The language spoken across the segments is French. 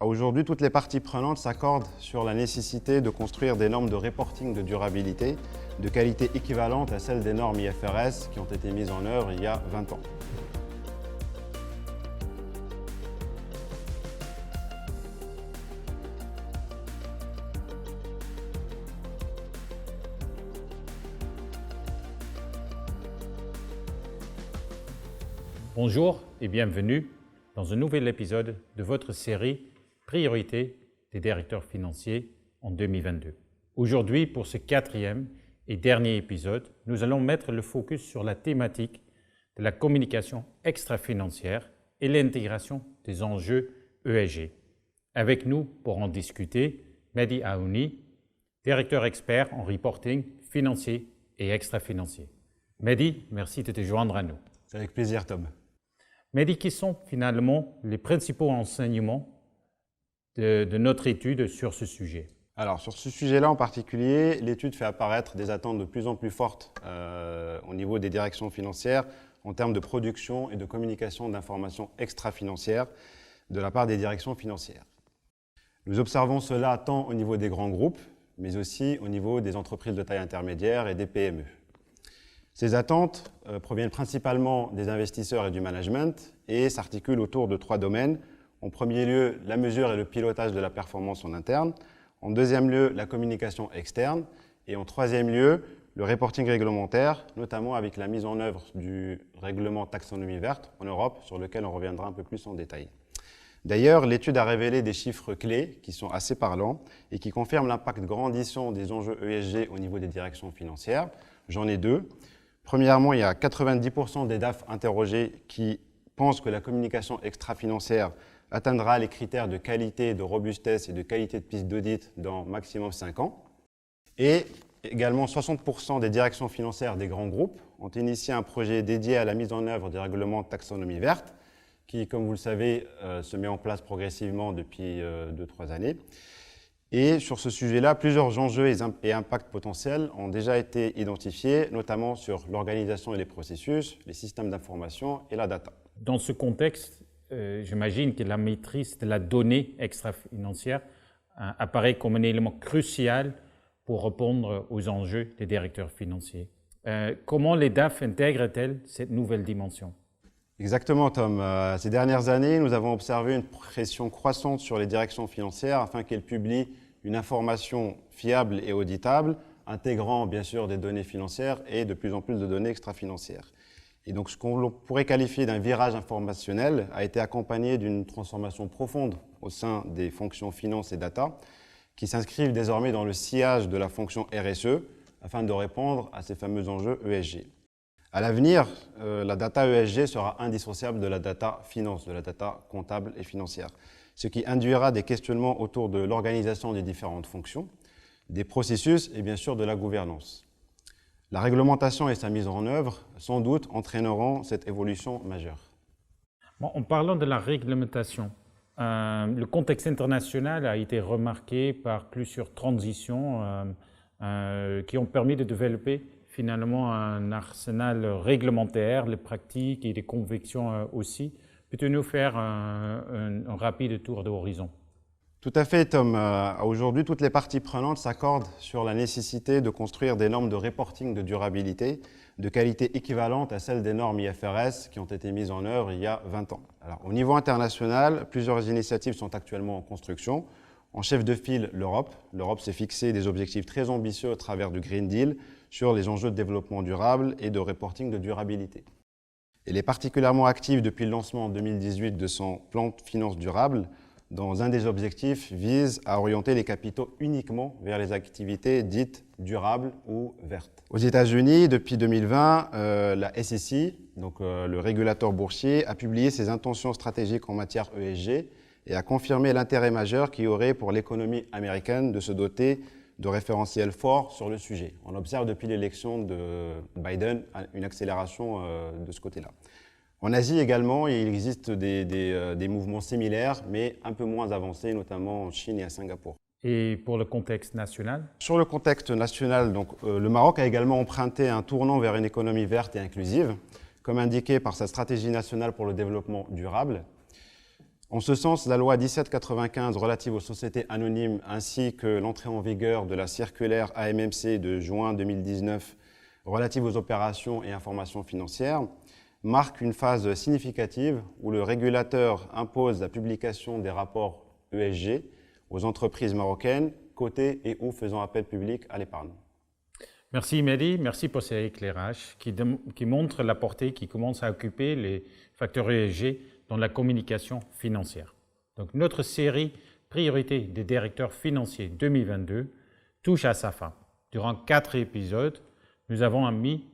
Aujourd'hui, toutes les parties prenantes s'accordent sur la nécessité de construire des normes de reporting de durabilité de qualité équivalente à celles des normes IFRS qui ont été mises en œuvre il y a 20 ans. Bonjour et bienvenue dans un nouvel épisode de votre série Priorité des directeurs financiers en 2022. Aujourd'hui, pour ce quatrième et dernier épisode, nous allons mettre le focus sur la thématique de la communication extra-financière et l'intégration des enjeux ESG. Avec nous pour en discuter, Mehdi Aouni, directeur expert en reporting financier et extra-financier. Mehdi, merci de te joindre à nous. C'est avec plaisir, Tom. Mehdi, quels sont finalement les principaux enseignements de notre étude sur ce sujet? Alors, sur ce sujet-là en particulier, l'étude fait apparaître des attentes de plus en plus fortes au niveau des directions financières en termes de production et de communication d'informations extra-financières de la part des directions financières. Nous observons cela tant au niveau des grands groupes, mais aussi au niveau des entreprises de taille intermédiaire et des PME. Ces attentes proviennent principalement des investisseurs et du management et s'articulent autour de trois domaines. En premier lieu, la mesure et le pilotage de la performance en interne. En deuxième lieu, la communication externe. Et en troisième lieu, le reporting réglementaire, notamment avec la mise en œuvre du règlement taxonomie verte en Europe, sur lequel on reviendra un peu plus en détail. D'ailleurs, l'étude a révélé des chiffres clés qui sont assez parlants et qui confirment l'impact grandissant des enjeux ESG au niveau des directions financières. J'en ai deux. Premièrement, il y a 90% des DAF interrogés qui pensent que la communication extra-financière atteindra les critères de qualité, de robustesse et de qualité de piste d'audit dans maximum 5 ans. Et également, 60% des directions financières des grands groupes ont initié un projet dédié à la mise en œuvre des règlements de taxonomie verte, qui, comme vous le savez, se met en place progressivement depuis 2-3 années. Et sur ce sujet-là, plusieurs enjeux et impacts potentiels ont déjà été identifiés, notamment sur l'organisation et les processus, les systèmes d'information et la data. Dans ce contexte, j'imagine que la maîtrise de la donnée extra-financière apparaît comme un élément crucial pour répondre aux enjeux des directeurs financiers. Comment les DAF intègrent-elles cette nouvelle dimension? Exactement, Tom. Ces dernières années, nous avons observé une pression croissante sur les directions financières afin qu'elles publient une information fiable et auditable, intégrant bien sûr des données financières et de plus en plus de données extra-financières. Et donc ce qu'on pourrait qualifier d'un virage informationnel a été accompagné d'une transformation profonde au sein des fonctions finance et data, qui s'inscrivent désormais dans le sillage de la fonction RSE afin de répondre à ces fameux enjeux ESG. À l'avenir, la data ESG sera indissociable de la data finance, de la data comptable et financière, ce qui induira des questionnements autour de l'organisation des différentes fonctions, des processus et bien sûr de la gouvernance. La réglementation et sa mise en œuvre, sans doute, entraîneront cette évolution majeure. Bon, en parlant de la réglementation, le contexte international a été remarqué par plusieurs transitions qui ont permis de développer finalement un arsenal réglementaire, les pratiques et les convictions aussi. Peux-tu nous faire un rapide tour d'horizon? Tout à fait, Tom. Aujourd'hui, toutes les parties prenantes s'accordent sur la nécessité de construire des normes de reporting de durabilité de qualité équivalente à celles des normes IFRS qui ont été mises en œuvre il y a 20 ans. Alors, au niveau international, plusieurs initiatives sont actuellement en construction. En chef de file, l'Europe. L'Europe s'est fixé des objectifs très ambitieux au travers du Green Deal sur les enjeux de développement durable et de reporting de durabilité. Elle est particulièrement active depuis le lancement en 2018 de son plan de finances durable, dont un des objectifs vise à orienter les capitaux uniquement vers les activités dites durables ou vertes. Aux États-Unis, depuis 2020, la SEC, donc le régulateur boursier, a publié ses intentions stratégiques en matière ESG et a confirmé l'intérêt majeur qu'il y aurait pour l'économie américaine de se doter de référentiels forts sur le sujet. On observe depuis l'élection de Biden une accélération de ce côté-là. En Asie également, il existe des mouvements similaires, mais un peu moins avancés, notamment en Chine et à Singapour. Et pour le contexte national? Sur le contexte national, le Maroc a également emprunté un tournant vers une économie verte et inclusive, comme indiqué par sa stratégie nationale pour le développement durable. En ce sens, la loi 1795 relative aux sociétés anonymes ainsi que l'entrée en vigueur de la circulaire AMMC de juin 2019 relative aux opérations et informations financières marquent une phase significative où le régulateur impose la publication des rapports ESG aux entreprises marocaines cotées et ou faisant appel public à l'épargne. Merci Mehdi, merci pour ces éclairages qui montrent la portée qui commence à occuper les facteurs ESG dans la communication financière. Donc notre série Priorité des directeurs financiers 2022 touche à sa fin. Durant 4 épisodes, nous avons mis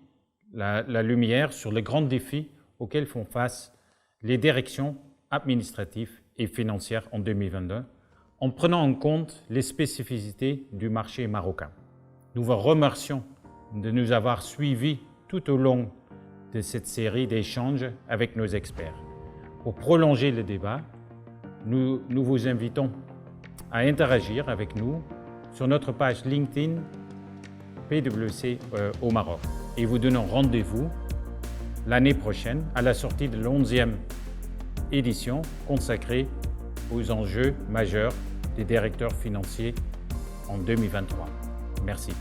la lumière sur les grands défis auxquels font face les directions administratives et financières en 2022, en prenant en compte les spécificités du marché marocain. Nous vous remercions de nous avoir suivis tout au long de cette série d'échanges avec nos experts. Pour prolonger le débat, nous vous invitons à interagir avec nous sur notre page LinkedIn PwC au Maroc et vous donnons rendez-vous l'année prochaine à la sortie de l'11e édition consacrée aux enjeux majeurs des directeurs financiers en 2023. Merci.